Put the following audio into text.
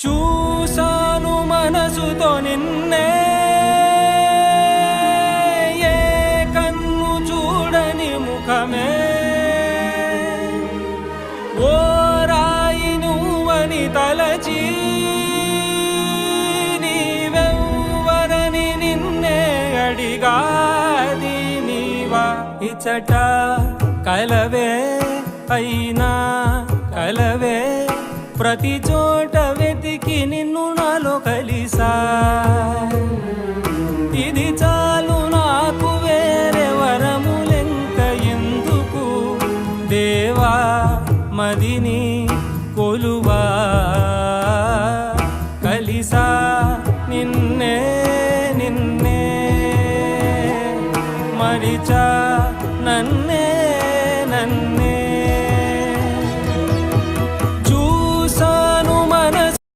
చూసాను మనసుతో నిన్నే, ఏ కన్ను చూడని ముఖమే, ఓ రాయి నువ్వని తలచి నీవెవ్వరని నిన్నే అడిగాది నీవా. ఇచ్చట కలవే అయినా కలవే, ప్రతి చోట వెతికి నిన్ను నాలో కలిసా. ఇది చాలు నాకు, వేరే వరములెంక ఎందుకు దేవా, మదిని కొలువా. కలిసా నిన్నే నిన్నే మరిచా